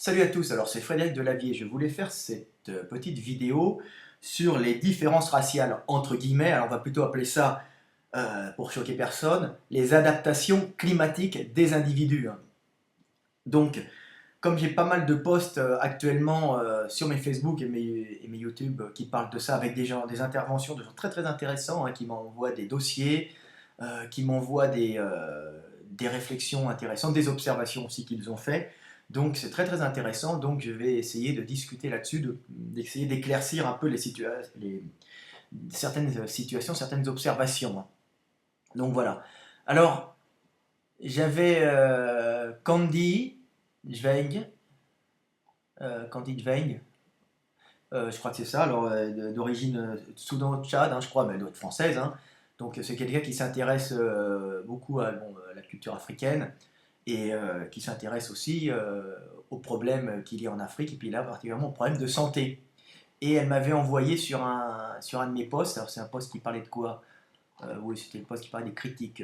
Salut à tous, alors c'est Frédéric Delavier. Je voulais faire cette petite vidéo sur les différences raciales, entre guillemets, alors on va plutôt appeler ça, pour choquer personne, les adaptations climatiques des individus, hein. Donc, comme j'ai pas mal de posts actuellement sur mes Facebook et mes YouTube qui parlent de ça, avec des gens, des interventions de gens très très intéressants, hein, qui m'envoient des dossiers, qui m'envoient des réflexions intéressantes, des observations aussi qu'ils ont fait. Donc c'est très très intéressant, donc je vais essayer de discuter là-dessus, d'essayer d'éclaircir un peu certaines situations, certaines observations, hein. Donc voilà. Alors, j'avais Zweig, Candy Zweig, je crois que c'est ça, alors d'origine Soudan-Tchad, hein, je crois, mais elle doit être française, hein. Donc c'est quelqu'un qui s'intéresse beaucoup à la culture africaine et qui s'intéresse aussi aux problèmes qu'il y a en Afrique, et puis là particulièrement aux problèmes de santé. Et elle m'avait envoyé sur un de mes posts, alors c'est un post qui parlait de quoi? Oui, c'était le post qui parlait des critiques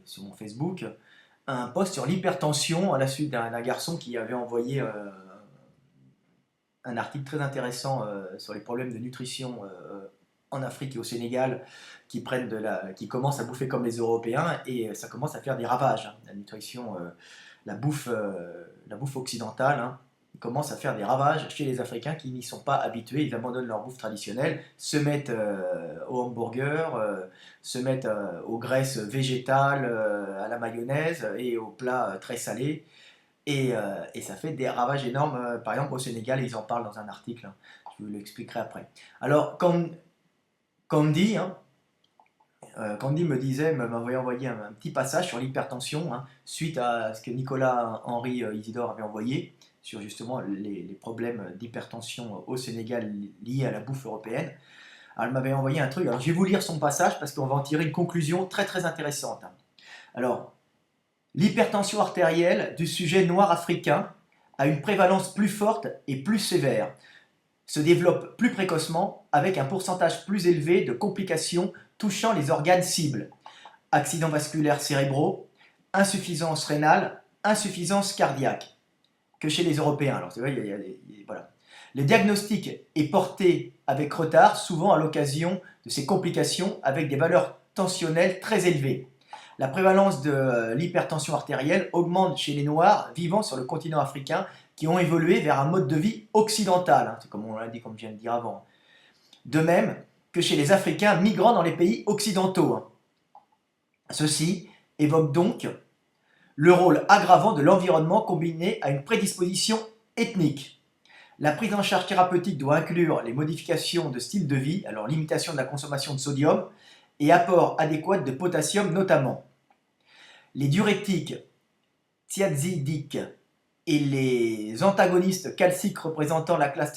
sur mon Facebook, un post sur l'hypertension à la suite d'un garçon qui avait envoyé un article très intéressant sur les problèmes de nutrition en Afrique et au Sénégal qui commencent à bouffer comme les Européens et ça commence à faire des ravages, hein. La nutrition, la bouffe occidentale, hein, commence à faire des ravages chez les Africains qui n'y sont pas habitués. Ils abandonnent leur bouffe traditionnelle, se mettent au hamburger, se mettent aux graisses végétales, à la mayonnaise et aux plats très salés. Et ça fait des ravages énormes, par exemple au Sénégal, ils en parlent dans un article, hein. Je vous l'expliquerai après. Alors, Candy, hein, Candy m'avait envoyé un petit passage sur l'hypertension, hein, suite à ce que Nicolas-Henri Isidore avait envoyé, sur justement les problèmes d'hypertension au Sénégal liés à la bouffe européenne. Alors, elle m'avait envoyé un truc, alors je vais vous lire son passage parce qu'on va en tirer une conclusion très très intéressante, hein. Alors, l'hypertension artérielle du sujet noir africain a une prévalence plus forte et plus sévère, se développe plus précocement avec un pourcentage plus élevé de complications touchant les organes cibles, accidents vasculaires cérébraux, insuffisance rénale, insuffisance cardiaque, que chez les Européens. Alors c'est vrai, voilà. Le diagnostic est porté avec retard, souvent à l'occasion de ces complications avec des valeurs tensionnelles très élevées. La prévalence de l'hypertension artérielle augmente chez les Noirs vivant sur le continent africain qui ont évolué vers un mode de vie occidental, hein, c'est comme on l'a dit, comme je viens de dire avant. De même que chez les Africains migrant dans les pays occidentaux, hein. Ceci évoque donc le rôle aggravant de l'environnement combiné à une prédisposition ethnique. La prise en charge thérapeutique doit inclure les modifications de style de vie, alors limitation de la consommation de sodium, et apport adéquat de potassium notamment. Les diurétiques thiazidiques et les antagonistes calciques représentant les classes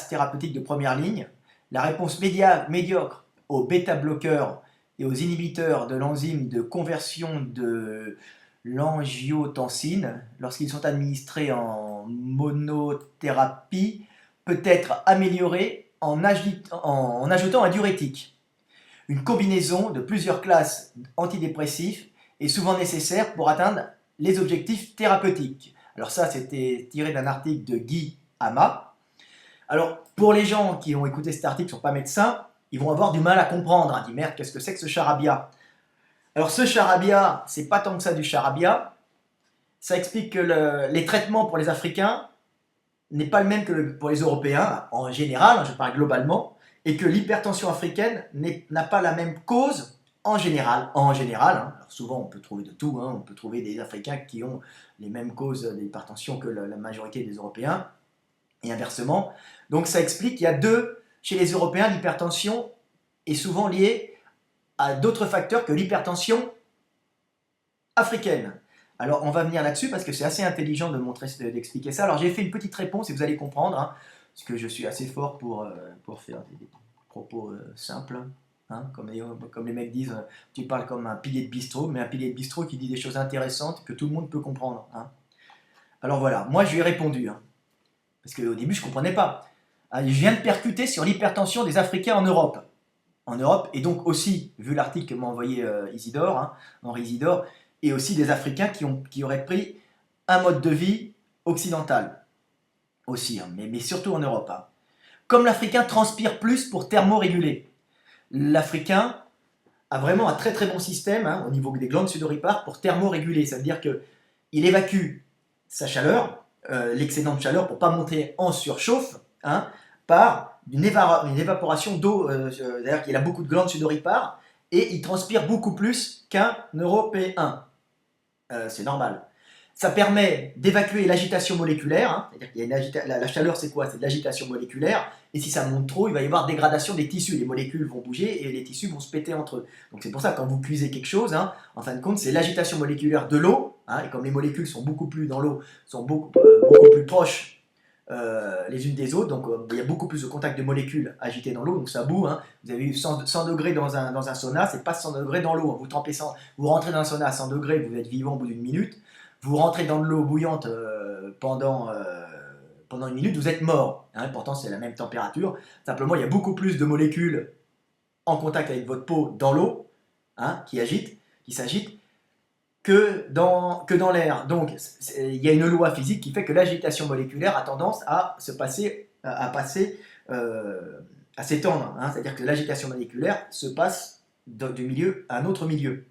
thérapeutiques de première ligne, la réponse médiocre aux bêta-bloqueurs et aux inhibiteurs de l'enzyme de conversion de l'angiotensine lorsqu'ils sont administrés en monothérapie peut être améliorée en ajoutant un diurétique. Une combinaison de plusieurs classes antidépressifs est souvent nécessaire pour atteindre les objectifs thérapeutiques. Alors ça, c'était tiré d'un article de Guy Hama. Alors, pour les gens qui ont écouté cet article, qui ne sont pas médecins, ils vont avoir du mal à comprendre, hein. Ils disent, merde, qu'est-ce que c'est que ce charabia? Alors ce charabia, c'est pas tant que ça du charabia. Ça explique que les traitements pour les Africains n'est pas le même que pour les Européens, en général, je parle globalement, et que l'hypertension africaine n'a pas la même cause en général. Hein. Alors souvent, on peut trouver de tout, hein. On peut trouver des Africains qui ont les mêmes causes d'hypertension que la majorité des Européens, et inversement. Donc ça explique qu'il y a chez les Européens, l'hypertension est souvent liée à d'autres facteurs que l'hypertension africaine. Alors on va venir là-dessus parce que c'est assez intelligent d'expliquer ça. Alors j'ai fait une petite réponse et vous allez comprendre, hein, parce que je suis assez fort pour faire des propos simples, hein, comme les mecs disent, tu parles comme un pilier de bistrot, mais un pilier de bistrot qui dit des choses intéressantes que tout le monde peut comprendre, hein. Alors voilà, moi je lui ai répondu, hein, parce qu'au début je ne comprenais pas. Je viens de percuter sur l'hypertension des Africains en Europe. Et donc aussi, vu l'article que m'a envoyé Isidore, hein, Henri Isidore, et aussi des Africains qui auraient pris un mode de vie occidentale aussi, hein, mais surtout en Europe. Hein. Comme l'Africain transpire plus pour thermoréguler, l'Africain a vraiment un très très bon système hein, au niveau des glandes sudoripares pour thermoréguler. Ça veut dire qu'il évacue sa chaleur, l'excédent de chaleur pour ne pas monter en surchauffe, hein, par une évaporation d'eau. C'est-à-dire qu'il a beaucoup de glandes sudoripares et il transpire beaucoup plus qu'un Européen. C'est normal. Ça permet d'évacuer l'agitation moléculaire, hein, c'est-à-dire qu'il y a la chaleur c'est quoi? C'est de l'agitation moléculaire, et si ça monte trop, il va y avoir dégradation des tissus, les molécules vont bouger et les tissus vont se péter entre eux. Donc c'est pour ça que quand vous cuisez quelque chose, hein, en fin de compte, c'est l'agitation moléculaire de l'eau, hein, et comme les molécules sont beaucoup plus dans l'eau, sont beaucoup plus proches les unes des autres, donc il y a beaucoup plus de contact de molécules agitées dans l'eau, donc ça bout. Hein. Vous avez eu 100 degrés dans un sauna, c'est pas 100 degrés dans l'eau. Hein. Vous rentrez dans un sauna à 100 degrés, vous êtes vivant au bout d'une minute. Vous rentrez dans de l'eau bouillante pendant une minute, vous êtes mort. Hein, pourtant, c'est la même température. Simplement, il y a beaucoup plus de molécules en contact avec votre peau dans l'eau, hein, qui s'agitent, que dans l'air. Donc, il y a une loi physique qui fait que l'agitation moléculaire a tendance à s'étendre. Hein, c'est-à-dire que l'agitation moléculaire se passe du milieu à un autre milieu.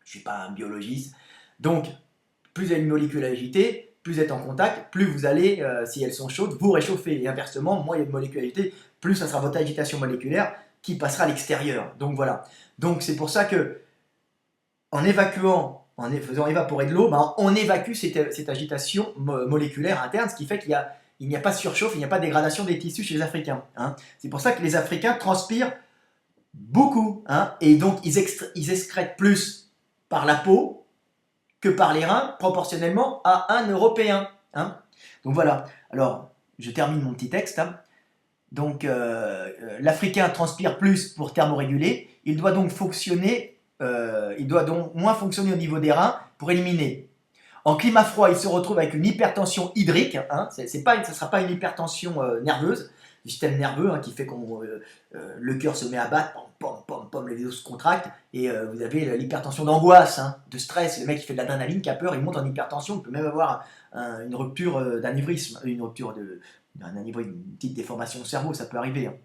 Je ne suis pas un biologiste. Donc, plus il y a une molécule agitée, plus vous êtes en contact, plus vous allez, si elles sont chaudes, vous réchauffer. Et inversement, moins il y a de molécules agitées, plus ça sera votre agitation moléculaire qui passera à l'extérieur. Donc voilà. Donc c'est pour ça que en faisant évaporer de l'eau, ben, on évacue cette agitation moléculaire interne, ce qui fait qu'il n'y a pas de surchauffe, il n'y a pas de dégradation des tissus chez les Africains. Hein. C'est pour ça que les Africains transpirent beaucoup. Hein, et donc ils excrètent plus par la peau que par les reins, proportionnellement à un Européen. Hein. Donc voilà, alors je termine mon petit texte. Hein. Donc l'Africain transpire plus pour thermoréguler, il doit donc moins fonctionner au niveau des reins pour éliminer. En climat froid, il se retrouve avec une hypertension hydrique, hein. Ça ne sera pas une hypertension nerveuse, du système nerveux hein, qui fait que le cœur se met à battre, pom, pom, pom, les vaisseaux se contractent, et vous avez l'hypertension d'angoisse, hein, de stress, le mec qui fait de l'adrénaline, qui a peur, il monte en hypertension, il peut même avoir une rupture d'anévrisme, une petite déformation au cerveau, ça peut arriver. Hein.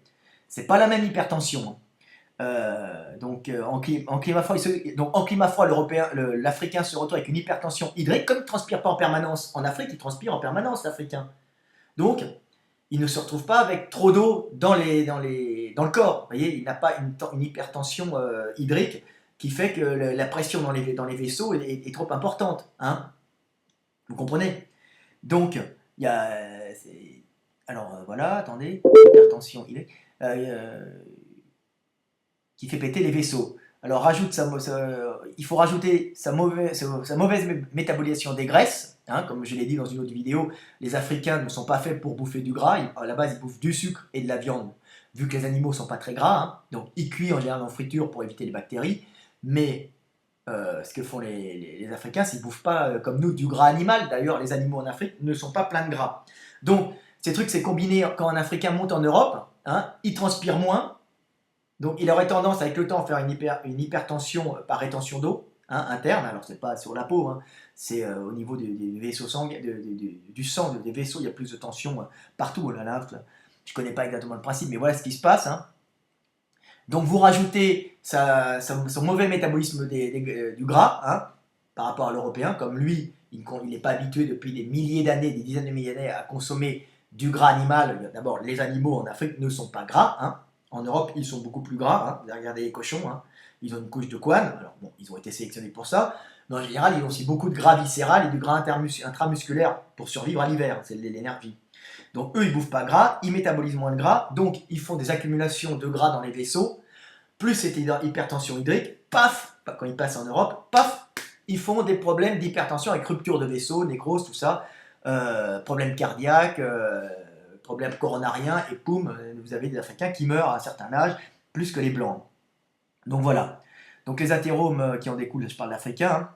C'est pas la même hypertension. Hein. En climat froid, l'Africain se retrouve avec une hypertension hydrique, comme il ne transpire pas en permanence. En Afrique, il transpire en permanence, l'Africain. Donc, il ne se retrouve pas avec trop d'eau dans le corps. Vous voyez, il n'a pas une hypertension hydrique qui fait que la pression dans les vaisseaux est trop importante. Hein. Vous comprenez? Donc, il y a... voilà, attendez, hypertension hydrique. Qui fait péter les vaisseaux. Alors il faut rajouter sa mauvaise métabolisation des graisses. Hein, comme je l'ai dit dans une autre vidéo, les Africains ne sont pas faits pour bouffer du gras. À la base, ils bouffent du sucre et de la viande, vu que les animaux ne sont pas très gras. Hein, donc ils cuisent en général en friture pour éviter les bactéries. Mais ce que font les Africains, c'est qu'ils ne bouffent pas comme nous du gras animal. D'ailleurs, les animaux en Afrique ne sont pas pleins de gras. Donc ces trucs, c'est combiné quand un Africain monte en Europe, hein, il transpire moins. Donc il aurait tendance avec le temps à faire une hypertension par rétention d'eau hein, interne, alors c'est pas sur la peau, hein, c'est au niveau des vaisseaux sanguins, du sang, des vaisseaux, il y a plus de tension partout, la lymphe, là. Je ne connais pas exactement le principe, mais voilà ce qui se passe. Hein. Donc vous rajoutez son mauvais métabolisme du gras hein, par rapport à l'Européen, comme lui, il n'est pas habitué depuis des milliers d'années, des dizaines de milliers d'années à consommer du gras animal. D'abord, les animaux en Afrique ne sont pas gras, hein. En Europe, ils sont beaucoup plus gras. Hein. Vous regardez les cochons, hein. Ils ont une couche de couenne. Alors bon, ils ont été sélectionnés pour ça. Mais en général, ils ont aussi beaucoup de gras viscéral et du gras intramusculaire pour survivre à l'hiver. C'est l'énergie. Donc eux, ils ne bouffent pas gras, ils métabolisent moins de gras. Donc ils font des accumulations de gras dans les vaisseaux. Plus cette hypertension hydrique, paf, quand ils passent en Europe, paf, ils font des problèmes d'hypertension avec rupture de vaisseaux, nécrose, tout ça. Problèmes cardiaques. Problème coronarien, et poum, vous avez des Africains qui meurent à un certain âge, plus que les Blancs. Donc voilà. Donc les athéromes qui en découlent, je parle d'Africains. Hein.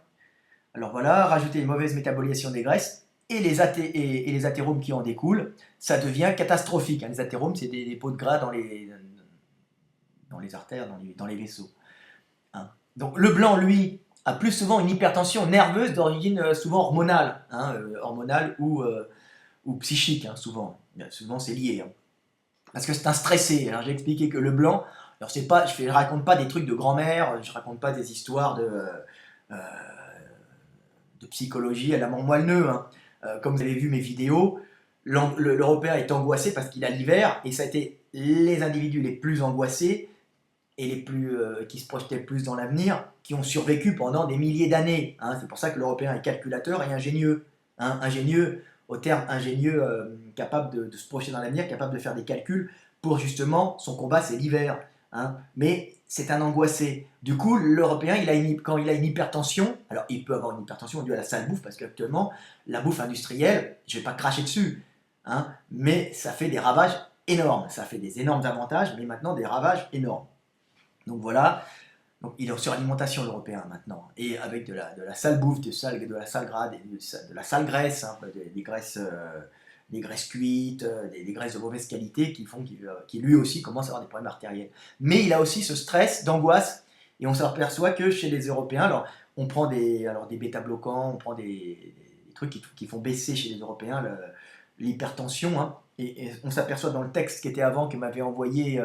Alors voilà, rajouter une mauvaise métabolisation des graisses, et les athéromes qui en découlent, ça devient catastrophique. Hein. Les athéromes, c'est des pots de gras dans les artères, dans les vaisseaux. Hein. Donc le blanc, lui, a plus souvent une hypertension nerveuse d'origine souvent hormonale, hein, hormonale ou psychique, hein, souvent. Bien, souvent c'est lié. Hein. Parce que c'est un stressé. Alors j'ai expliqué que le blanc, alors c'est pas, je raconte pas des trucs de grand-mère, je raconte pas des histoires euh, de psychologie à la mort moelleux. Hein. Comme vous avez vu mes vidéos, l'Européen est angoissé parce qu'il a l'hiver, et ça a été les individus les plus angoissés et les plus, qui se projetaient le plus dans l'avenir, qui ont survécu pendant des milliers d'années. Hein. C'est pour ça que l'Européen est calculateur et ingénieux. Hein. Ingénieux, au terme ingénieux, capable de se projeter dans l'avenir, capable de faire des calculs pour justement, son combat c'est l'hiver. Hein. Mais c'est un angoissé. Du coup, l'Européen, quand il a une hypertension, alors il peut avoir une hypertension due à la sale bouffe, parce qu'actuellement, la bouffe industrielle, je ne vais pas cracher dessus, hein, mais ça fait des ravages énormes. Ça fait des énormes avantages, mais maintenant des ravages énormes. Donc voilà, donc il est en suralimentation l'Européen maintenant, et avec de la sale bouffe, de la sale gras, de la sale graisse, hein, des graisses cuites, des graisses de mauvaise qualité qui font qu'il lui aussi commence à avoir des problèmes artériels. Mais il a aussi ce stress d'angoisse, et on s'aperçoit que chez les Européens, alors on prend des bêta-bloquants, on prend des trucs qui font baisser chez les Européens l'hypertension, hein, et on s'aperçoit dans le texte qui était avant, que m'avait envoyé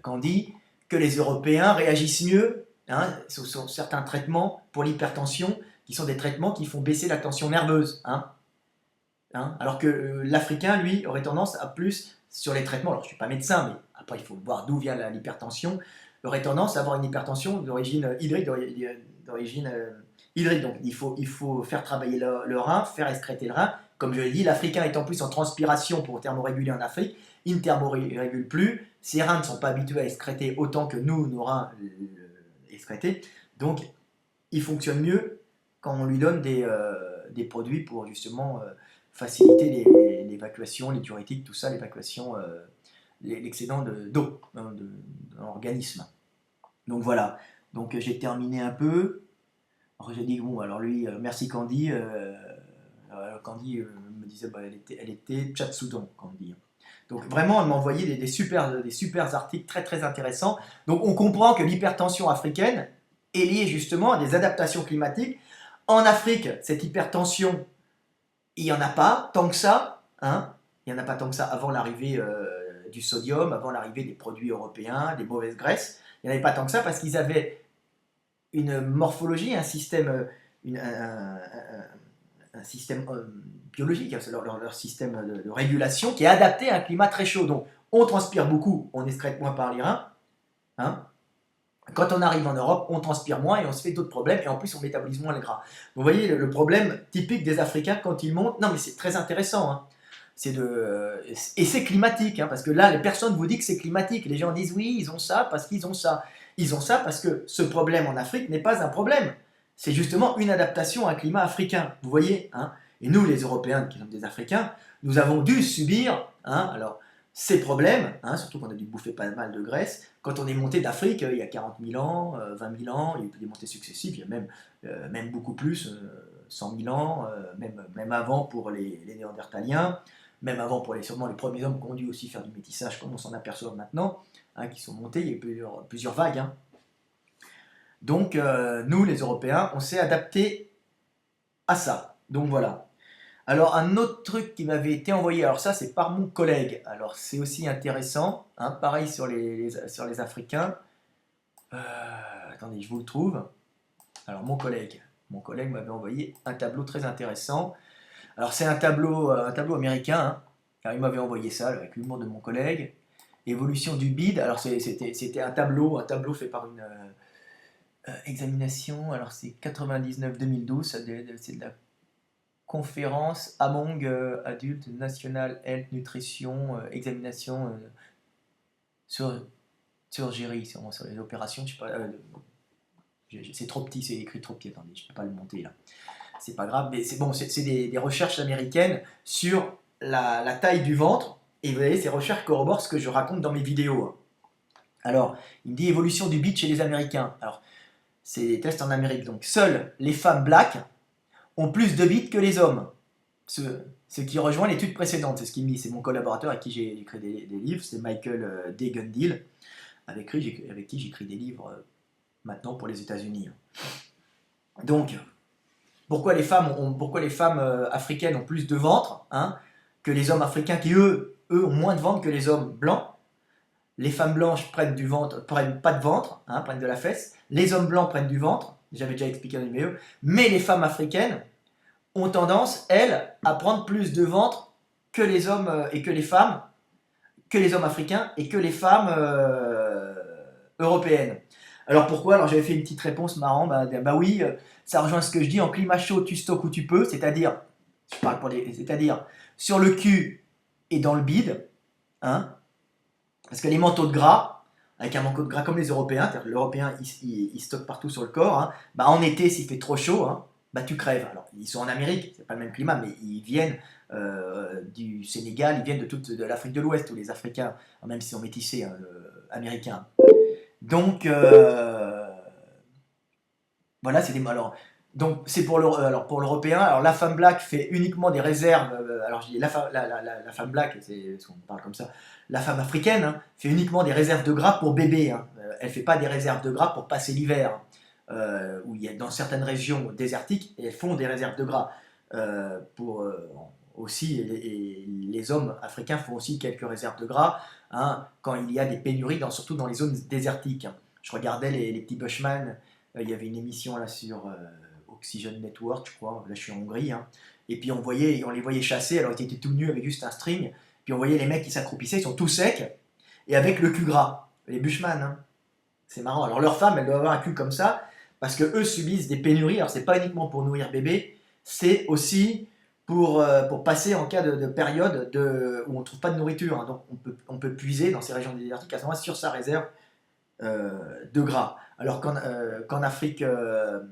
Candy, que les Européens réagissent mieux, hein, sur certains traitements pour l'hypertension, qui sont des traitements qui font baisser la tension nerveuse. Hein, hein, alors que l'Africain, lui, aurait tendance à plus, sur les traitements, alors je ne suis pas médecin, mais après il faut voir d'où vient l'hypertension, aurait tendance à avoir une hypertension d'origine hydrique, donc il faut faire travailler le rein, faire excréter le rein. Comme je l'ai dit, l'Africain est en plus en transpiration pour thermoréguler en Afrique, il ne thermorégule plus, ses reins ne sont pas habitués à excréter autant que nous, nos reins excrétés, donc il fonctionne mieux quand on lui donne des produits pour justement faciliter l'évacuation, les diurétiques, tout ça, l'évacuation, l'excédent d'eau dans l'organisme. Donc voilà, donc j'ai terminé un peu. Alors j'ai dit, bon, alors lui, merci Candy. Candy me disait, bah, elle était Tchad-Soudan, Candy. Donc vraiment, elle m'a envoyé des super articles très très intéressants. Donc on comprend que l'hypertension africaine est liée justement à des adaptations climatiques. En Afrique, cette hypertension, il n'y en a pas tant que ça. Hein, il n'y en a pas tant que ça avant l'arrivée du sodium, avant l'arrivée des produits européens, des mauvaises graisses. Il n'y en avait pas tant que ça parce qu'ils avaient une morphologie, un système, un système biologique, hein, leur système de régulation qui est adapté à un climat très chaud. Donc on transpire beaucoup, on excrète moins par les reins. Hein. Quand on arrive en Europe, on transpire moins et on se fait d'autres problèmes, et en plus on métabolise moins le gras. Vous voyez le problème typique des Africains quand ils montent. Non mais c'est très intéressant. Hein. Et c'est climatique, hein, parce que là, les personnes vous disent que c'est climatique. Les gens disent oui, ils ont ça parce qu'ils ont ça. Ils ont ça parce que ce problème en Afrique n'est pas un problème. C'est justement une adaptation à un climat africain. Vous voyez, hein. Et nous, les Européens, qui sommes des Africains, nous avons dû subir, hein, alors, ces problèmes, hein, surtout qu'on a dû bouffer pas mal de graisse, quand on est monté d'Afrique il y a 40 000 ans, 20 000 ans, il y a eu des montées successives, il y a même beaucoup plus, 100 000 ans, même avant pour les Néandertaliens, même avant pour sûrement les premiers hommes qui ont dû aussi faire du métissage, comme on s'en aperçoit maintenant, hein, qui sont montés, il y a eu plusieurs vagues. Hein. Donc nous, les Européens, on s'est adaptés à ça. Donc voilà. Alors un autre truc qui m'avait été envoyé, alors ça c'est par mon collègue, alors c'est aussi intéressant, hein, pareil sur les Africains. Attendez, je vous le trouve. Alors mon collègue m'avait envoyé un tableau très intéressant. Alors c'est un tableau américain, hein, car il m'avait envoyé ça avec l'humour de mon collègue. Évolution du bide, alors c'était un tableau fait par une examination, alors c'est 99-2012, c'est de la conférence Among Adult National Health Nutrition, examination sur surgery, sur les opérations, je sais pas, c'est trop petit, c'est écrit trop petit, attendez, je ne peux pas le monter là. C'est pas grave, mais c'est bon, c'est des recherches américaines sur la taille du ventre, et vous voyez, ces recherches corroborent ce que je raconte dans mes vidéos. Alors, il me dit évolution du bide chez les Américains. Alors, c'est des tests en Amérique, donc seules les femmes blacks ont plus de bide que les hommes. Ce qui rejoint l'étude précédente, c'est ce qu'il me dit, c'est mon collaborateur avec qui j'ai écrit des livres, c'est Michael Degundil, avec qui j'écris des livres maintenant pour les États-Unis. Donc, pourquoi les femmes africaines ont plus de ventre, hein, que les hommes africains qui, eux, ont moins de ventre que les hommes blancs. Les femmes blanches prennent du ventre, prennent pas de ventre, hein, prennent de la fesse. Les hommes blancs prennent du ventre, j'avais déjà expliqué dans les vidéos. Mais les femmes africaines ont tendance, elles, à prendre plus de ventre que les hommes et que les femmes, que les hommes africains et que les femmes européennes. Alors pourquoi? Alors j'avais fait une petite réponse marrant, bah oui, ça rejoint ce que je dis, en climat chaud, tu stockes où tu peux, c'est-à-dire, c'est-à-dire sur le cul et dans le bide, hein, parce que les manteaux de gras, avec un manteau de gras comme les Européens, l'Européen il stocke partout sur le corps, hein, bah en été s'il fait trop chaud, hein, bah tu crèves. Alors ils sont en Amérique, c'est pas le même climat, mais ils viennent du Sénégal, ils viennent de l'Afrique de l'Ouest, tous les Africains, même s'ils sont métissés, hein, américains. Donc voilà, c'est des alors donc c'est pour pour l'Européen. Alors la femme black fait uniquement des réserves. Alors je dis la femme black, c'est parce qu'on parle comme ça. La femme africaine, hein, fait uniquement des réserves de gras pour bébé. Hein. Elle fait pas des réserves de gras pour passer l'hiver. Où il y a dans certaines régions désertiques, elles font des réserves de gras pour aussi. Et les hommes africains font aussi quelques réserves de gras, hein, quand il y a des pénuries, surtout dans les zones désertiques. Hein. Je regardais les petits Bushman. Il y avait une émission là sur Oxygen Network, je crois. Là, je suis en Hongrie. Hein. Et puis on les voyait chasser. Alors ils étaient tout nus avec juste un string. Puis on voyait les mecs qui s'accroupissaient, ils sont tout secs et avec le cul gras. Les Bushman, hein. C'est marrant. Alors leurs femmes, elles doivent avoir un cul comme ça parce que eux subissent des pénuries. Alors c'est pas uniquement pour nourrir bébé, c'est aussi pour passer en cas de période où on ne trouve pas de nourriture. Hein. Donc on peut puiser dans ces régions désertiques à ce moment-là sur sa réserve de gras. Alors qu'en Afrique de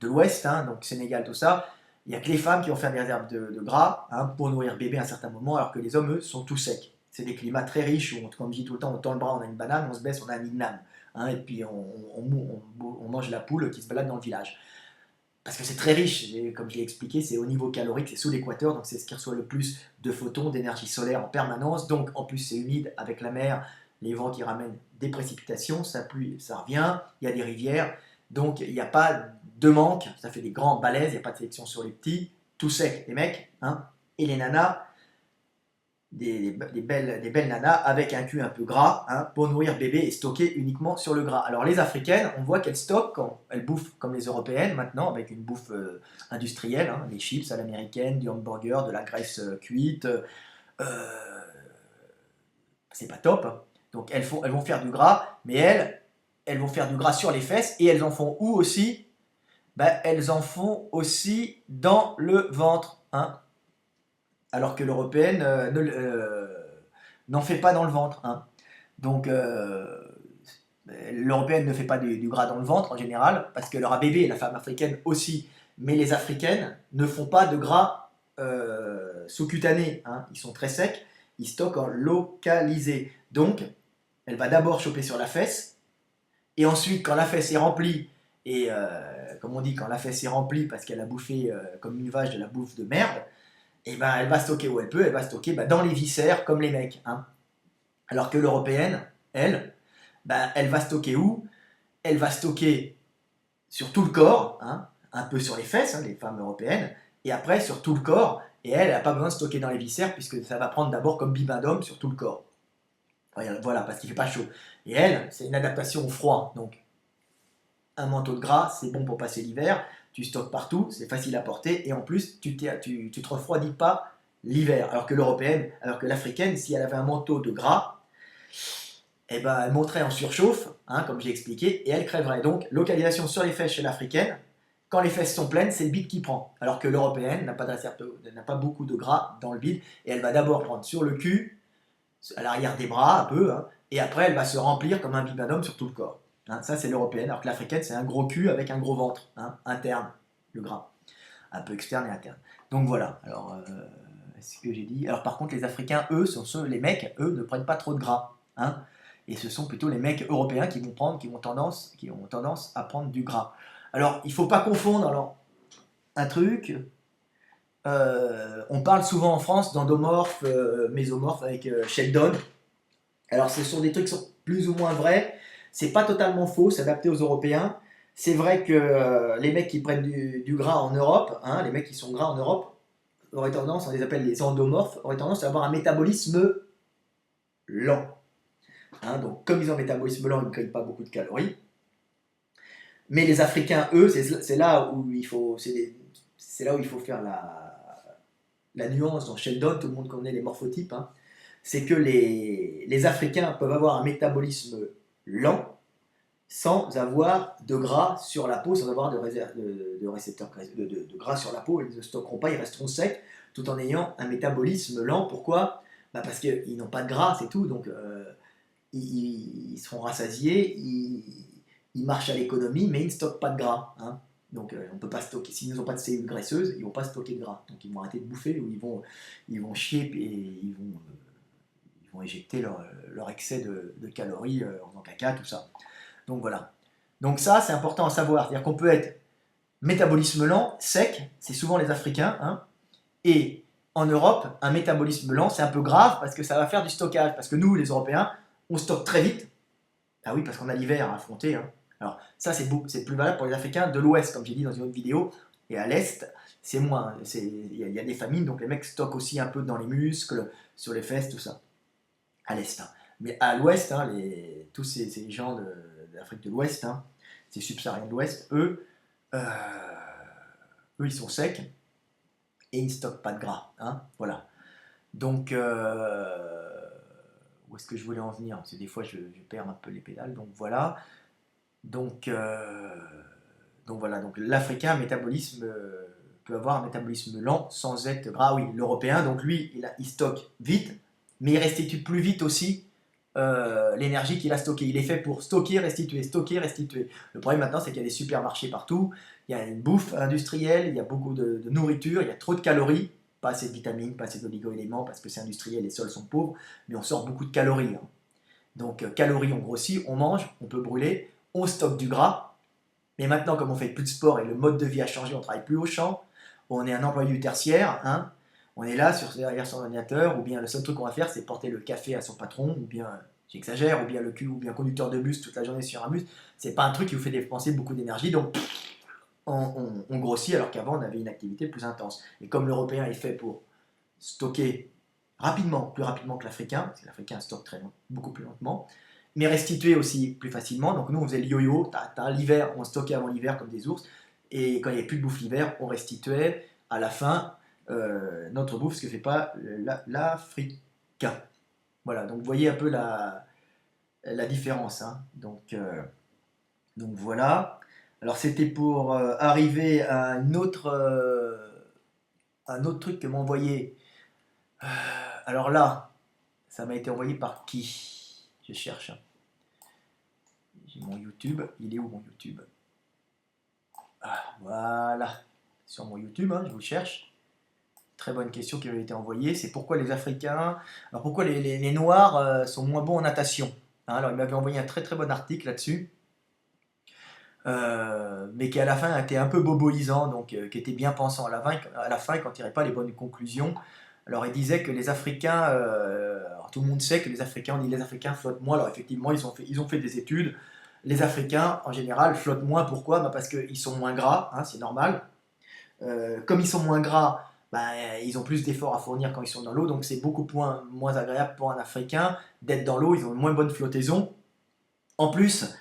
l'Ouest, hein, donc Sénégal, tout ça, il n'y a que les femmes qui vont faire des réserves de gras, hein, pour nourrir bébé à un certain moment, alors que les hommes, eux, sont tout secs. C'est des climats très riches où, comme je dis tout le temps, on tend le bras, on a une banane, on se baisse, on a un igname. Hein, et puis on mange la poule qui se balade dans le village. Parce que c'est très riche, et comme je l'ai expliqué, c'est au niveau calorique, c'est sous l'équateur, donc c'est ce qui reçoit le plus de photons, d'énergie solaire en permanence. Donc en plus c'est humide avec la mer, les vents qui ramènent des précipitations, ça pluie, ça revient, il y a des rivières, donc il n'y a pas de manque, ça fait des grands balaises, il n'y a pas de sélection sur les petits, tout sec, les mecs, hein, et les nanas, des belles nanas avec un cul un peu gras, hein, pour nourrir bébé et stocker uniquement sur le gras. Alors les africaines, on voit qu'elles stockent quand elles bouffent comme les européennes maintenant, avec une bouffe industrielle, hein, les chips à l'américaine, du hamburger, de la graisse cuite, c'est pas top. Hein. Donc elles vont faire du gras, mais elles vont faire du gras sur les fesses et elles en font où aussi? Elles en font aussi dans le ventre. Hein. Alors que l'européenne n'en fait pas dans le ventre. Hein. Donc l'européenne ne fait pas du gras dans le ventre en général, parce que leur bébé, la femme africaine aussi, mais les africaines ne font pas de gras sous-cutané. Hein. Ils sont très secs, ils stockent en localisé. Donc elle va d'abord choper sur la fesse, et ensuite quand la fesse est remplie, et comme on dit, quand la fesse est remplie parce qu'elle a bouffé comme une vache de la bouffe de merde, et elle va stocker où elle peut, elle va stocker dans les viscères comme les mecs. Hein. Alors que l'européenne, elle va stocker où? Elle va stocker sur tout le corps, hein, un peu sur les fesses, hein, les femmes européennes, et après sur tout le corps, et elle n'a pas besoin de stocker dans les viscères puisque ça va prendre d'abord comme bibendum sur tout le corps. Voilà, parce qu'il ne fait pas chaud. Et elle, c'est une adaptation au froid, donc un manteau de gras, c'est bon pour passer l'hiver, tu stockes partout, c'est facile à porter, et en plus, tu te refroidis pas l'hiver. Alors que l'africaine, si elle avait un manteau de gras, elle monterait en surchauffe, hein, comme j'ai expliqué, et elle crèverait. Donc, localisation sur les fesses chez l'africaine, quand les fesses sont pleines, c'est le bide qui prend. Alors que l'européenne n'a pas beaucoup de gras dans le bide, et elle va d'abord prendre sur le cul, à l'arrière des bras, un peu, hein, et après, elle va se remplir comme un bibendum sur tout le corps. Hein, ça, c'est l'européenne, alors que l'africaine, c'est un gros cul avec un gros ventre, hein, interne, le gras. Un peu externe et interne. Donc voilà, alors, c'est ce que j'ai dit. Alors par contre, les Africains, eux, les mecs, eux, ne prennent pas trop de gras. Hein, et ce sont plutôt les mecs européens qui ont tendance à prendre du gras. Alors, il ne faut pas confondre, alors, un truc... on parle souvent en France d'endomorphes, mésomorphes avec Sheldon. Alors ce sont des trucs qui sont plus ou moins vrais. C'est pas totalement faux, c'est adapté aux Européens. c'est vrai que les mecs qui prennent du gras en Europe, hein, les mecs qui sont gras en Europe, auraient tendance, on les appelle les endomorphes, auraient tendance à avoir un métabolisme lent. Hein. Donc, comme ils ont un métabolisme lent, ils ne craignent pas beaucoup de calories. Mais les Africains, eux, c'est là où il faut, c'est là où il faut faire la nuance dans Sheldon. Tout le monde connaît les morphotypes. Hein. C'est que les Africains peuvent avoir un métabolisme lent sans avoir de gras sur la peau, sans avoir de récepteurs de gras sur la peau. Ils ne stockeront pas, ils resteront secs tout en ayant un métabolisme lent. Pourquoi? Bah parce qu'ils n'ont pas de gras, c'est tout. Donc ils seront rassasiés, ils marchent à l'économie, mais ils ne stockent pas de gras. Hein. Donc on peut pas stocker, s'ils n'ont pas de cellules graisseuses, ils ne vont pas stocker de gras. Donc ils vont arrêter de bouffer ou ils vont chier et ils vont éjecter leur excès de calories en faisant caca, tout ça. Donc voilà. Donc ça, c'est important à savoir. C'est-à-dire qu'on peut être métabolisme lent, sec, c'est souvent les Africains, hein, et en Europe, un métabolisme lent, c'est un peu grave parce que ça va faire du stockage. Parce que nous, les Européens, on stocke très vite. Ah oui, parce qu'on a l'hiver à affronter. Hein. Alors ça, c'est plus valable pour les Africains de l'Ouest, comme j'ai dit dans une autre vidéo, et à l'Est, c'est moins. Il y a des famines, donc les mecs stockent aussi un peu dans les muscles, sur les fesses, tout ça. À l'Est. Hein. Mais à l'Ouest, hein, tous ces gens d'Afrique de l'Ouest, hein, ces subsahariens de l'Ouest, euh, eux, ils sont secs et ils ne stockent pas de gras. Hein, voilà. Donc, où est-ce que je voulais en venir? Parce que des fois, je perds un peu les pédales. Donc voilà. Donc, voilà. Donc l'Africain métabolisme peut avoir un métabolisme lent sans être gras. Oui, l'Européen, donc lui, il stocke vite, mais il restitue plus vite aussi l'énergie qu'il a stockée. Il est fait pour stocker, restituer, stocker, restituer. Le problème maintenant, c'est qu'il y a des supermarchés partout, il y a une bouffe industrielle, il y a beaucoup de nourriture, il y a trop de calories, pas assez de vitamines, pas assez d'oligo-éléments, parce que c'est industriel, les sols sont pauvres, mais on sort beaucoup de calories. Hein. Donc calories, on grossit, on mange, on peut brûler, on stocke du gras, mais maintenant, comme on fait plus de sport et le mode de vie a changé, on travaille plus au champ, on est un employé du tertiaire, hein, on est là derrière son ordinateur, ou bien le seul truc qu'on va faire, c'est porter le café à son patron, ou bien, j'exagère, ou bien le cul, ou bien conducteur de bus toute la journée sur un bus. C'est pas un truc qui vous fait dépenser beaucoup d'énergie, donc on grossit alors qu'avant on avait une activité plus intense. Et comme l'Européen est fait pour stocker rapidement, plus rapidement que l'Africain, parce que l'Africain stocke beaucoup plus lentement, mais restituer aussi plus facilement. Donc nous on faisait le yo-yo, l'hiver, on stockait avant l'hiver comme des ours, et quand il n'y avait plus de bouffe l'hiver, on restituait à la fin notre bouffe, ce que ne fait pas l'Africain. Voilà, donc vous voyez un peu la différence. Hein. Donc voilà. Alors c'était pour arriver à un autre truc que m'a envoyé. Alors là, ça m'a été envoyé par qui? Je cherche. J'ai mon YouTube. Il est où mon YouTube? Ah, voilà. Sur mon YouTube, hein, je vous cherche. Très bonne question qui avait été envoyée. C'est pourquoi les Africains. Alors pourquoi les Noirs sont moins bons en natation? Hein, alors il m'avait envoyé un très très bon article là-dessus. Mais qui à la fin était un peu boboisant, donc qui était bien pensant à la fin, quand il tirait pas les bonnes conclusions. Alors il disait que les Africains, alors tout le monde sait que les Africains, on dit les Africains flottent moins. Alors effectivement, ils ont fait des études. Les Africains, en général, flottent moins. Pourquoi? Bah parce qu'ils sont moins gras, hein, c'est normal. Comme ils sont moins gras, bah, ils ont plus d'efforts à fournir quand ils sont dans l'eau, donc c'est beaucoup moins agréable pour un Africain d'être dans l'eau. Ils ont une moins bonne flottaison. En plus,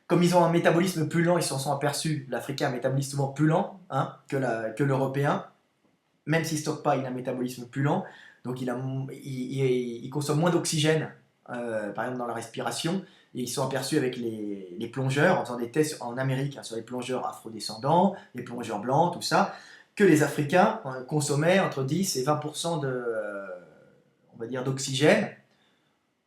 comme ils ont un métabolisme plus lent, ils s'en sont aperçus. L'Africain a un métabolisme souvent plus lent, hein, que l'Européen. Même s'il ne stocke pas, il a un métabolisme plus lent. Donc il consomme moins d'oxygène, par exemple dans la respiration. Et ils sont aperçus avec les plongeurs, en faisant des tests en Amérique hein, sur les plongeurs afrodescendants, les plongeurs blancs, tout ça, que les Africains consommaient entre 10 et 20% on va dire, d'oxygène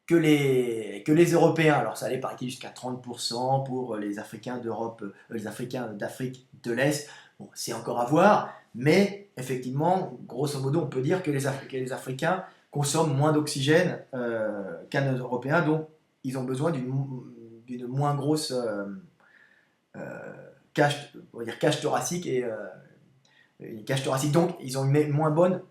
que les Européens. Alors ça allait par jusqu'à 30% pour les Africains d'Europe, les Africains d'Afrique de l'Est. Bon, c'est encore à voir, mais effectivement, grosso modo, on peut dire que les Africains consomment moins d'oxygène qu'un Européen, donc ils ont besoin d'une moins grosse cage, on va dire cage thoracique et une cage thoracique. Donc ils ont une moins bonne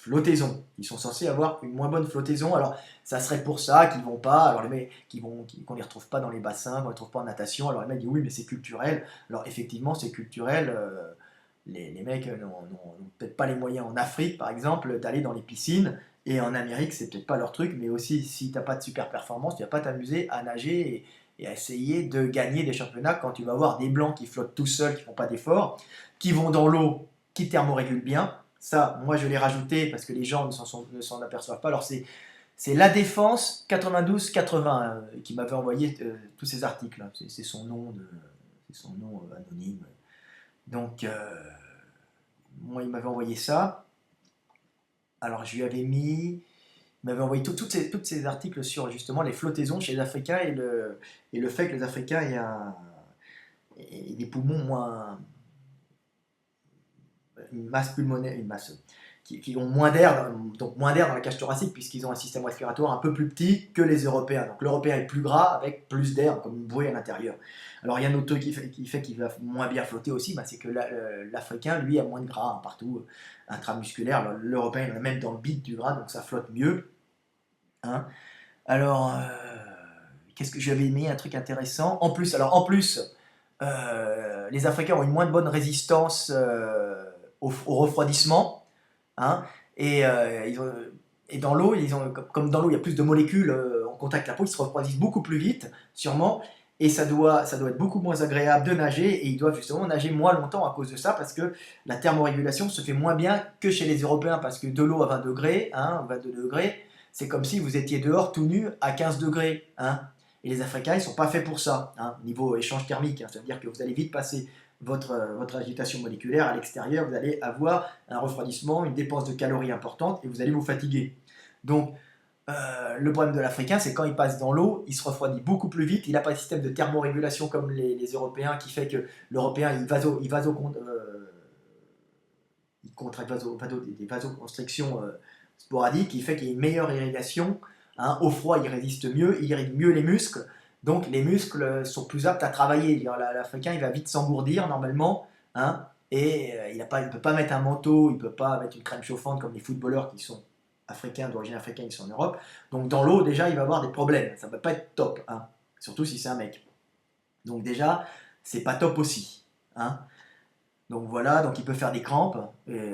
flottaison. Ils sont censés avoir une moins bonne flottaison. Alors, ça serait pour ça qu'ils vont pas. Alors, les mecs, qu'on les retrouve pas dans les bassins, qu'on les retrouve pas en natation. Alors, les mecs disent oui, mais c'est culturel. Alors, effectivement, c'est culturel. Les mecs n'ont peut-être pas les moyens en Afrique, par exemple, d'aller dans les piscines. Et en Amérique, c'est peut-être pas leur truc. Mais aussi, si tu n'as pas de super performance, tu vas pas t'amuser à nager et à essayer de gagner des championnats quand tu vas voir des blancs qui flottent tout seuls, qui font pas d'efforts, qui vont dans l'eau, qui thermorégulent bien. Ça, moi, je l'ai rajouté parce que les gens ne s'en aperçoivent pas. Alors, c'est La Défense 92-80 qui m'avait envoyé tous ces articles. C'est son nom, c'est son nom anonyme. Donc, moi, il m'avait envoyé ça. Alors, je lui avais mis... Il m'avait envoyé tous ces articles sur justement les flottaisons chez les Africains et le fait que les Africains aient des poumons moins... une masse pulmonaire, qui ont moins d'air, donc moins d'air dans la cage thoracique puisqu'ils ont un système respiratoire un peu plus petit que les Européens. Donc l'Européen est plus gras avec plus d'air, comme une bouée à l'intérieur. Alors il y a un autre truc qui fait qu'il va moins bien flotter aussi, c'est que l'Africain, lui, a moins de gras partout, intramusculaire. L'Européen, il en a même dans le bide du gras, donc ça flotte mieux. Hein. Alors, qu'est-ce que j'avais mis? Un truc intéressant. En plus, les Africains ont une moins bonne résistance au refroidissement. Hein, et dans l'eau, comme dans l'eau, il y a plus de molécules en contact avec la peau, ils se refroidissent beaucoup plus vite, sûrement. Et ça doit être beaucoup moins agréable de nager. Et ils doivent justement nager moins longtemps à cause de ça, parce que la thermorégulation se fait moins bien que chez les Européens, parce que de l'eau à 20 degrés, 22 degrés, c'est comme si vous étiez dehors tout nu à 15 degrés. Hein. Et les Africains, ils ne sont pas faits pour ça, niveau échange thermique. Ça veut dire que vous allez vite passer votre agitation moléculaire à l'extérieur, vous allez avoir un refroidissement, une dépense de calories importante et vous allez vous fatiguer. Donc, le problème de l'Africain, c'est quand il passe dans l'eau, il se refroidit beaucoup plus vite. Il n'a pas de système de thermorégulation comme les Européens qui fait que l'Européen, il contracte des vasoconstrictions sporadiques, qui fait qu'il y a une meilleure irrigation. Hein, au froid, il résiste mieux, il irrigue mieux les muscles. Donc les muscles sont plus aptes à travailler. L'Africain, il va vite s'engourdir normalement. Hein, et il ne peut pas mettre un manteau, il ne peut pas mettre une crème chauffante comme les footballeurs qui sont africains, d'origine africaine, qui sont en Europe. Donc dans l'eau, déjà, il va avoir des problèmes. Ça ne va pas être top. Hein, surtout si c'est un mec. Donc déjà, c'est pas top aussi. Hein. Donc voilà, donc il peut faire des crampes. Et,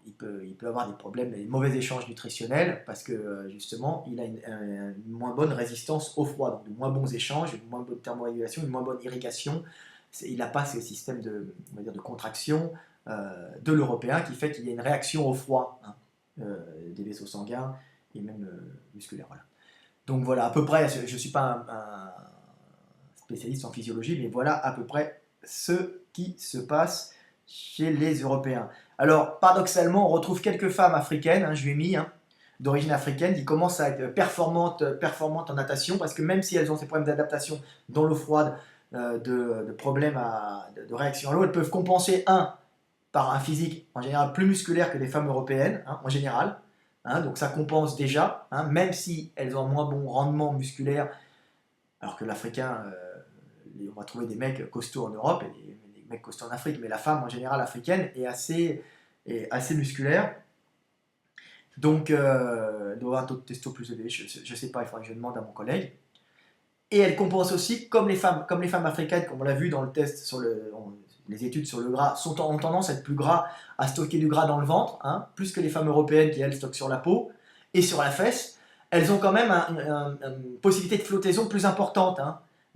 il peut avoir des problèmes, des mauvais échanges nutritionnels parce que justement il a une moins bonne résistance au froid, donc de moins bons échanges, une moins bonne thermorégulation, une moins bonne irrigation. Il n'a pas ce système de contraction de l'Européen qui fait qu'il y a une réaction au froid des vaisseaux sanguins et même musculaires. Voilà. Donc voilà, à peu près, je ne suis pas un spécialiste en physiologie, mais voilà à peu près ce qui se passe chez les Européens. Alors, paradoxalement, on retrouve quelques femmes africaines, je lui ai mis, d'origine africaine, qui commencent à être performantes en natation, parce que même si elles ont ces problèmes d'adaptation dans l'eau froide, de problèmes de réaction à l'eau, elles peuvent compenser, par un physique en général plus musculaire que les femmes européennes, en général, donc ça compense déjà, même si elles ont un moins bon rendement musculaire, alors que l'Africain, on va trouver des mecs costauds en Europe, et des mecs costauds en Afrique, mais la femme en général africaine est assez musculaire. Donc, elle doit avoir un taux de testo plus élevé, je ne sais pas, il faudrait que je demande à mon collègue. Et elle compense aussi, comme les femmes africaines, comme on l'a vu dans le test, les études sur le gras, ont tendance à être plus gras, à stocker du gras dans le ventre, plus que les femmes européennes qui, elles, stockent sur la peau et sur la fesse. Elles ont quand même une possibilité de flottaison plus importante.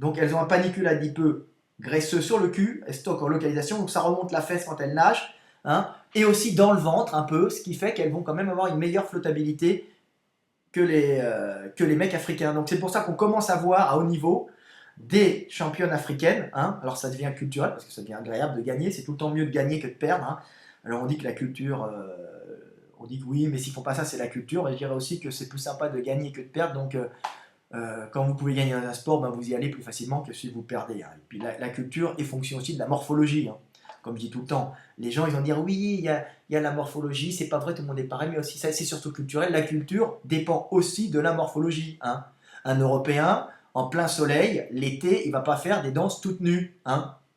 Donc, elles ont un panicule adipeux graisseux sur le cul, elles stockent en localisation, donc ça remonte la fesse quand elles nagent, et aussi dans le ventre un peu, ce qui fait qu'elles vont quand même avoir une meilleure flottabilité que les mecs africains. Donc c'est pour ça qu'on commence à voir à haut niveau des championnes africaines. Alors ça devient culturel, parce que ça devient agréable de gagner, c'est tout le temps mieux de gagner que de perdre. Alors on dit que la culture, on dit que oui, mais s'ils font pas ça, c'est la culture, et je dirais aussi que c'est plus sympa de gagner que de perdre, donc quand vous pouvez gagner dans un sport, vous y allez plus facilement que si vous perdez. Et puis la culture est fonction aussi de la morphologie. Comme je dis tout le temps, les gens ils vont dire oui, il y a la morphologie, c'est pas vrai, tout le monde est pareil, mais aussi ça c'est surtout culturel. La culture dépend aussi de la morphologie. Un Européen en plein soleil, l'été, il va pas faire des danses toutes nues.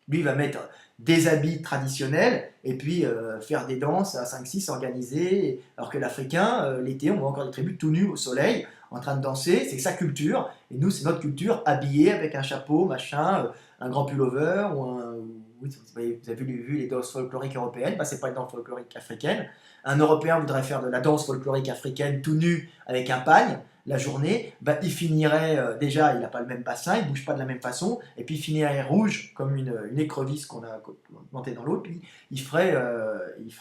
Lui, il va mettre des habits traditionnels et puis faire des danses à 5-6 organisées, alors que l'Africain, l'été, on voit encore des tribus tout nus au soleil, en train de danser, c'est sa culture, et nous, c'est notre culture, habillée avec un chapeau, machin, un grand pullover, ou un... Oui, vous avez vu les danses folkloriques européennes, bah, c'est pas une danse folklorique africaine. Un Européen voudrait faire de la danse folklorique africaine tout nu avec un pagne, la journée, bah, il finirait, déjà, il n'a pas le même bassin, il ne bouge pas de la même façon, et puis il finirait rouge comme une écrevisse qu'on a montée dans l'eau, puis il ferait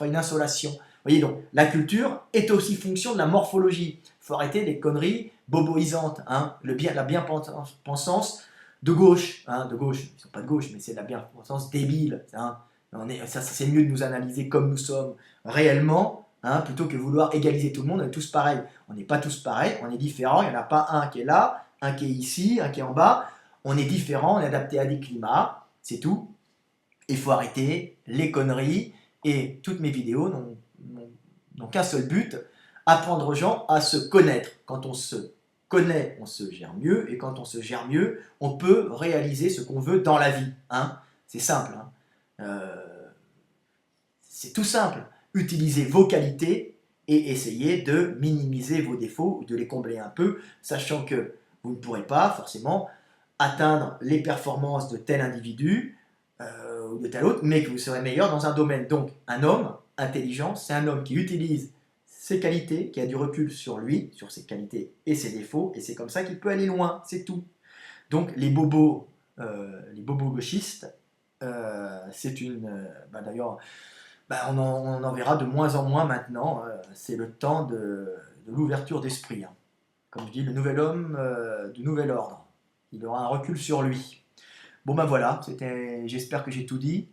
une insolation. Vous voyez, donc, la culture est aussi fonction de la morphologie. Il faut arrêter les conneries boboisantes, hein, la bien-pensance de gauche, hein, de gauche, ils ne sont pas de gauche, mais c'est de la bien-pensance débile. Hein. Ça c'est mieux de nous analyser comme nous sommes réellement, hein, plutôt que vouloir égaliser tout le monde, on est tous pareils. On n'est pas tous pareils, on est différents, il n'y en a pas un qui est là, un qui est ici, un qui est en bas. On est différents, on est adapté à des climats, c'est tout. Il faut arrêter les conneries, et toutes mes vidéos n'ont qu'un seul but, apprendre aux gens à se connaître. Quand on se connaît, on se gère mieux, et quand on se gère mieux, on peut réaliser ce qu'on veut dans la vie. Hein. C'est simple. Hein. C'est tout simple. Utilisez vos qualités et essayez de minimiser vos défauts ou de les combler un peu, sachant que vous ne pourrez pas forcément atteindre les performances de tel individu ou de tel autre, mais que vous serez meilleur dans un domaine. Donc, un homme intelligent, c'est un homme qui utilise ses qualités, qui a du recul sur lui, sur ses qualités et ses défauts, et c'est comme ça qu'il peut aller loin, c'est tout. Donc, les bobos gauchistes, c'est une... d'ailleurs, on en verra de moins en moins maintenant. C'est le temps de l'ouverture d'esprit. Hein. Comme je dis, le nouvel homme du nouvel ordre. Il aura un recul sur lui. Bon ben voilà, j'espère que j'ai tout dit.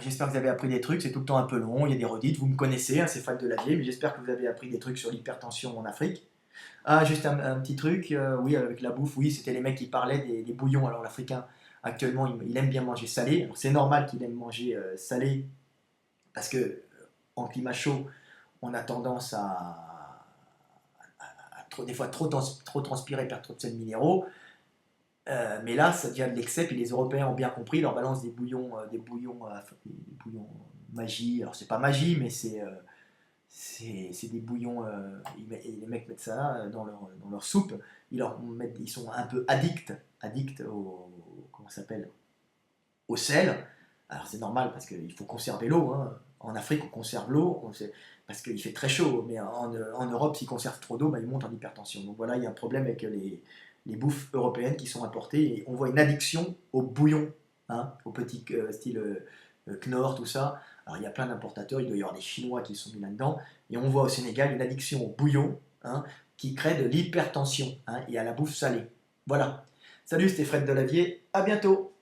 J'espère que vous avez appris des trucs, c'est tout le temps un peu long, il y a des redites, vous me connaissez, hein, c'est Fred Delavier, mais j'espère que vous avez appris des trucs sur l'hypertension en Afrique. Ah, juste un petit truc, oui, avec la bouffe, oui, c'était les mecs qui parlaient des bouillons. Alors l'Africain, actuellement, il aime bien manger salé. C'est normal qu'il aime manger salé, parce que en climat chaud, on a tendance des fois trop transpirer, perdre trop de sels minéraux. Mais là, ça devient de l'excès, puis les Européens ont bien compris, ils leur balancent des bouillons magie. Alors c'est pas magie, mais c'est des bouillons. Les mecs mettent ça dans leur soupe. Ils sont un peu addicts comment ça s'appelle, au sel. Alors c'est normal parce qu'il faut conserver l'eau. Hein. En Afrique, on conserve l'eau parce qu'il fait très chaud. Mais en Europe, s'ils conservent trop d'eau, ils montent en hypertension. Donc voilà, il y a un problème avec les bouffes européennes qui sont importées. Et on voit une addiction au bouillon, hein, au petit style Knorr, tout ça. Alors il y a plein d'importateurs, il doit y avoir des Chinois qui sont mis là-dedans. Et on voit au Sénégal une addiction au bouillon, hein, qui crée de l'hypertension, hein, et à la bouffe salée. Voilà. Salut, c'était Fred Delavier. À bientôt.